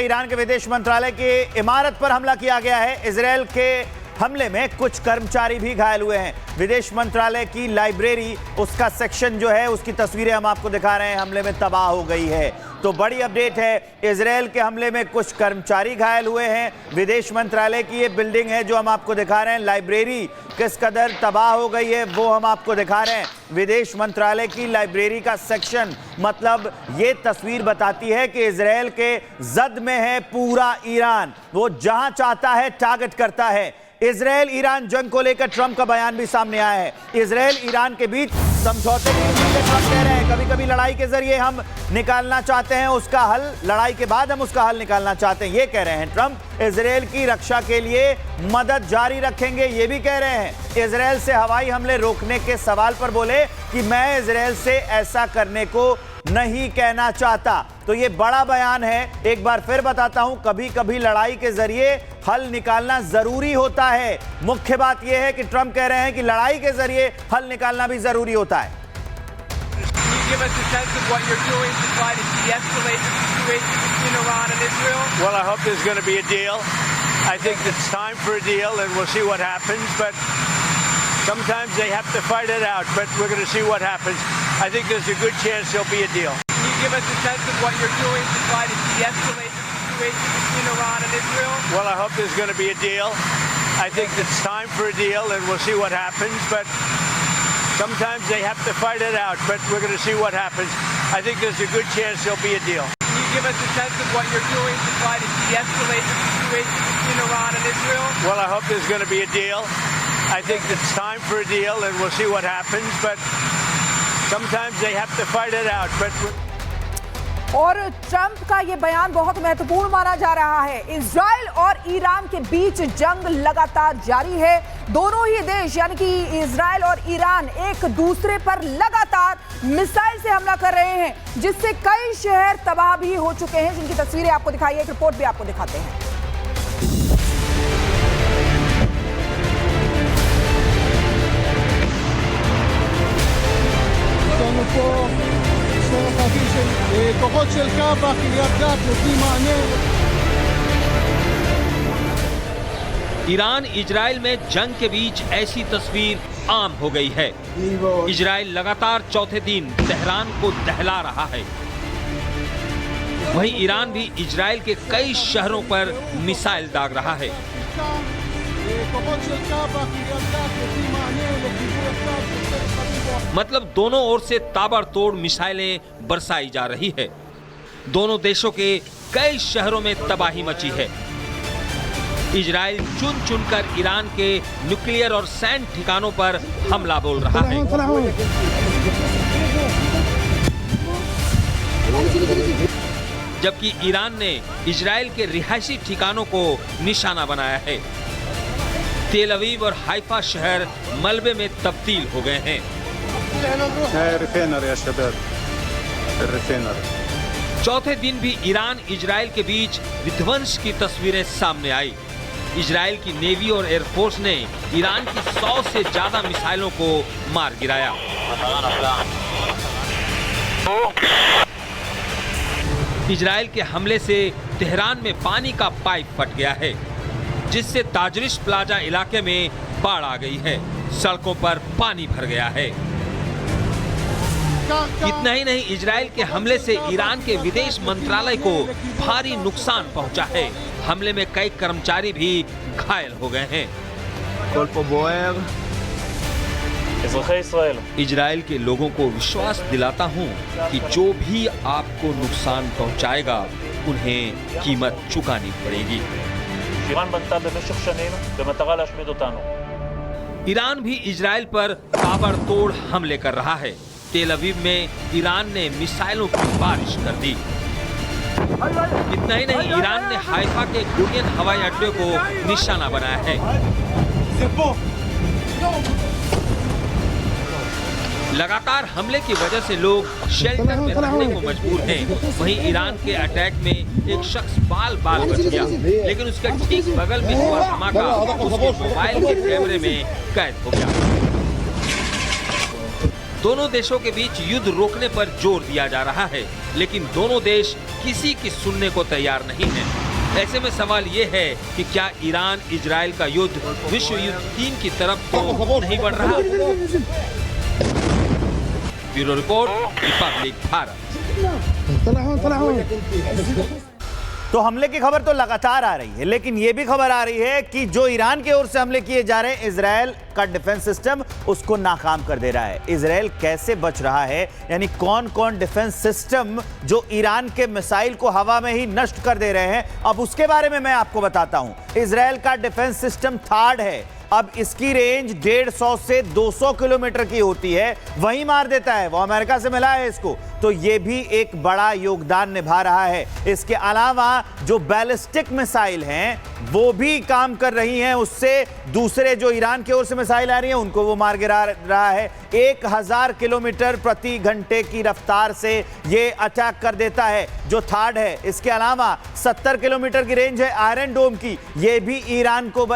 Iran के विदेश मंत्रालय की इमारत पर हमला किया गया है। इजरायल के हमले में कुछ कर्मचारी भी घायल हुए हैं। विदेश मंत्रालय की लाइब्रेरी, उसका सेक्शन जो है, उसकी तस्वीरें हम आपको दिखा रहे हैं, हमले में तबाह हो गई है। तो बड़ी अपडेट है, इजरायल के हमले में कुछ कर्मचारी घायल हुए हैं। विदेश मंत्रालय की ये बिल्डिंग है जो हम आपको दिखा रहे हैं, लाइब्रेरी किस कदर तबाह हो गई है वो हम आपको दिखा रहे हैं। विदेश मंत्रालय की लाइब्रेरी का सेक्शन, मतलब ये तस्वीर बताती है कि इजरायल के जद में है पूरा ईरान। वो जहां चाहता है टारगेट करता है। इजरायल ईरान जंग को लेकर ट्रंप का बयान भी सामने आया है। इजरायल ईरान के बीच समझौते की ट्रंप कह रहे हैं कभी कभी लड़ाई के जरिए हम निकालना चाहते हैं उसका हल, लड़ाई के बाद हम उसका हल निकालना चाहते हैं, ये कह रहे हैं ट्रंप। इजरायल की रक्षा के लिए मदद जारी रखेंगे, ये भी कह रहे हैं। इजरायल से हवाई हमले रोकने के सवाल पर बोले कि मैं इजरायल से ऐसा करने को नहीं कहना चाहता। तो ये बड़ा बयान है। एक बार फिर बताता हूं, कभी कभी लड़ाई के जरिए हल निकालना जरूरी होता है। मुख्य बात यह है कि ट्रंप कह रहे हैं कि लड़ाई के जरिए हल निकालना भी जरूरी होता है। Give us a sense of what you're doing to try to de-escalate the situation between Iran and Israel? Well, I hope there's going to be a deal. I think it's time for a deal, and we'll see what happens. But sometimes they have to fight it out. But we're going to see what happens. I think there's a good chance there'll be a deal. Can you give us a sense of what you're doing to try to de-escalate the situation between Iran and Israel? Well, I hope there's going to be a deal. I think it's time for a deal, and we'll see what happens. But sometimes they have to fight it out, but we're going to see what happens. I think there's a good chance there'll be a deal. Can you give us a sense of what you're doing to try to de-escalate the situation between Iran and Israel? Well, I hope there's going to be a deal. I think it's time for a deal, and we'll see what happens. But sometimes they have to fight it out. But और Trump का ये बयान बहुत महत्वपूर्ण माना जा रहा है। इजराइल और ईरान के बीच जंग लगातार जारी है। दोनों ही देश यानी कि इजराइल और ईरान एक दूसरे पर लगातार मिसाइल से हमला कर रहे हैं, जिससे कई शहर तबाह भी हो चुके हैं, जिनकी तस्वीरें आपको दिखाई है। एक रिपोर्ट भी आपको दिखाते हैं। כוחות של קב"א, קריית גת, נותנים מענה। ईरान इजराइल में जंग के बीच ऐसी तस्वीर आम हो गई है। इजराइल लगातार चौथे दिन तेहरान को दहला रहा है। वहीं ईरान भी इजराइल के कई शहरों पर मिसाइल दाग रहा है। मतलब दोनों ओर से ताबड़तोड़ मिसाइलें बरसाई जा रही है। दोनों देशों के कई शहरों में तबाही मची है। इजराइल चुन चुनकर ईरान के न्यूक्लियर और सैन्य ठिकानों पर हमला बोल रहा है। जबकि ईरान ने इजराइल के रिहायशी ठिकानों को निशाना बनाया है। तेल अवीव और हाइफा शहर मलबे में तब्दील हो गए हैं। चौथे दिन भी ईरान इजराइल के बीच विध्वंस की तस्वीरें सामने आई। इजराइल की नेवी और एयरफोर्स ने ईरान की 100 से ज्यादा मिसाइलों को मार गिराया। इजराइल के हमले से तेहरान में पानी का पाइप फट गया है, जिससे ताजरिश प्लाजा इलाके में बाढ़ आ गई है। सड़कों पर पानी भर गया है। इतना ही नहीं, इजराइल के हमले से ईरान के विदेश मंत्रालय को भारी नुकसान पहुंचा है। हमले में कई कर्मचारी भी घायल हो गए हैं। इजराइल के लोगों को विश्वास दिलाता हूं कि जो भी आपको नुकसान पहुंचाएगा, उन्हें कीमत चुकानी पड़ेगी। ईरान भी इजराइल पर ताबड़तोड़ हमले कर रहा है। तेल अवीव में ईरान ने मिसाइलों की बारिश कर दी। इतना ही नहीं, ईरान ने हाइफा के गुरियन हवाई अड्डे को निशाना बनाया है। लगातार हमले की वजह से लोग शेल्टर में रहने को मजबूर हैं। वहीं ईरान के अटैक में एक शख्स बाल बच गया, लेकिन उसके ठीक बगल में हुआ धमाका उसके मोबाइल के कैमरे में कैद हो गया। दोनों देशों के बीच युद्ध रोकने पर जोर दिया जा रहा है, लेकिन दोनों देश किसी की सुनने को तैयार नहीं है। ऐसे में सवाल ये है कि क्या ईरान इजराइल का युद्ध विश्व युद्ध 3 की तरफ तो नहीं बढ़ रहा? Bureau report, Republic Bharat. तो हमले की खबर तो लगातार आ रही है, लेकिन यह भी खबर आ रही है कि जो ईरान की ओर से हमले किए जा रहे हैं, इजराइल का डिफेंस सिस्टम उसको नाकाम कर दे रहा है। इजराइल कैसे बच रहा है, यानी कौन कौन डिफेंस सिस्टम जो ईरान के मिसाइल को हवा में ही नष्ट कर दे रहे हैं, अब उसके बारे में मैं आपको बताता हूं। इजराइल का डिफेंस सिस्टम थार्ड है। अब इसकी रेंज 150 से 200 किलोमीटर की होती है, वहीं मार देता है। वो अमेरिका से मिला है इसको, तो ये भी एक बड़ा योगदान निभा रहा है। इसके अलावा जो बैलिस्टिक मिसाइल हैं वो भी काम कर रही हैं, उससे दूसरे जो ईरान की ओर से मिसाइल आ रही हैं उनको वो मार गिरा रहा है। 1000 किलोमीटर प्रति घंटे की रफ्तार से ये अटैक कर देता है, जो थर्ड है। इसके अलावा 70 किलोमीटर की रेंज है आयरन डोम की, ये भी ईरान को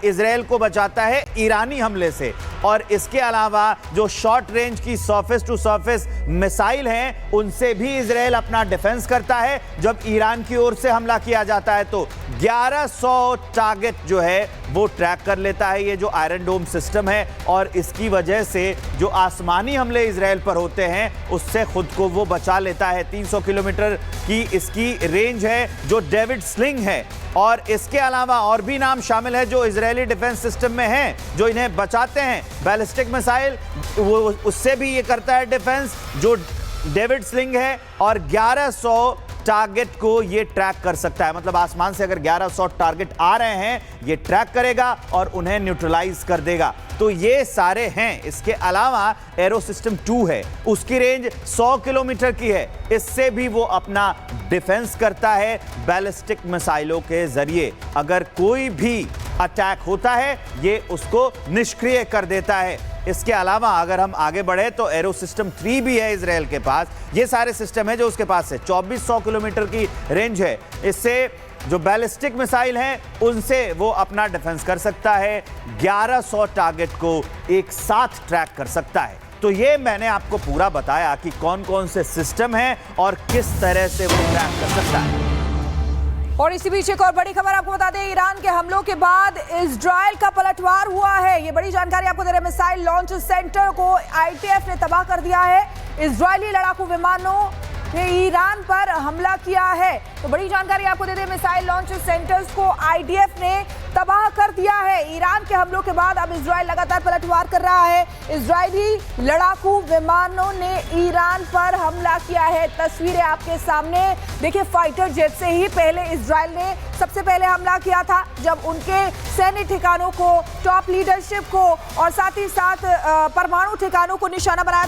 इजराइल को बचाता है ईरानी हमले से। और इसके अलावा जो शॉर्ट रेंज की सरफेस टू सरफेस मिसाइल हैं उनसे भी इजराइल अपना डिफेंस करता है। जब ईरान की ओर से हमला किया जाता है तो 1100 टारगेट जो है वो ट्रैक कर लेता है ये जो आयरन डोम सिस्टम है, और इसकी वजह से जो आसमानी हमले इजराइल पर होते हैं उससे खुद को वो बचा लेता है। 300 किलोमीटर की इसकी रेंज है जो डेविड स्लिंग है, और इसके अलावा और भी नाम शामिल है जो इजरायली डिफेंस सिस्टम में हैं जो इन्हें बचाते हैं। बैलिस्टिक मिसाइल वो उससे भी ये करता है डिफेंस, जो डेविड स्लिंग है, और 1100 टारगेट को ये ट्रैक कर सकता है। मतलब आसमान से अगर 1100 टारगेट आ रहे हैं ये ट्रैक करेगा और उन्हें न्यूट्रलाइज कर देगा। तो ये सारे हैं। इसके अलावा एरो सिस्टम 2 है, उसकी रेंज 100 किलोमीटर की है, इससे भी वो अपना डिफेंस करता है बैलिस्टिक मिसाइलों के जरिए। अगर कोई भी अटैक होता है ये उसको निष्क्रिय कर देता है। इसके अलावा अगर हम आगे बढ़े तो एरो सिस्टम 3 भी है इजराइल के पास। ये सारे सिस्टम है जो उसके पास है। 2400 किलोमीटर की रेंज है, इससे जो बैलिस्टिक मिसाइल हैं उनसे वो अपना डिफेंस कर सकता है। 1100 टारगेट को एक साथ ट्रैक कर सकता है। तो ये मैंने आपको पूरा बताया कि कौन कौन से सिस्टम हैं और किस तरह से वो ट्रैक कर सकता है। और इसी बीच एक और बड़ी खबर आपको बता दें, ईरान के हमलों के बाद इजराइल का पलटवार हुआ है। ये बड़ी जानकारी आपको दे रहे हैं। मिसाइल लॉन्च सेंटर को आईटीएफ ने तबाह कर दिया है। इजरायली लड़ाकू विमानों ने ईरान पर हमला किया है। तो बड़ी जानकारी आपको दे दें, मिसाइल लॉन्च सेंटर्स को आईडीएफ ने तबाह कर दिया है। ईरान के हमलों के बाद अब इजराइल लगातार पलटवार कर रहा है। इजरायली लड़ाकू विमानों ने ईरान पर हमला किया है। तस्वीरें आपके सामने देखिए, फाइटर जेट से ही पहले इजराइल ने सबसे पहले हमला किया था, जब उनके सैन्य ठिकानों को, टॉप लीडरशिप को और साथ ही साथ परमाणु ठिकानों को निशाना बनाया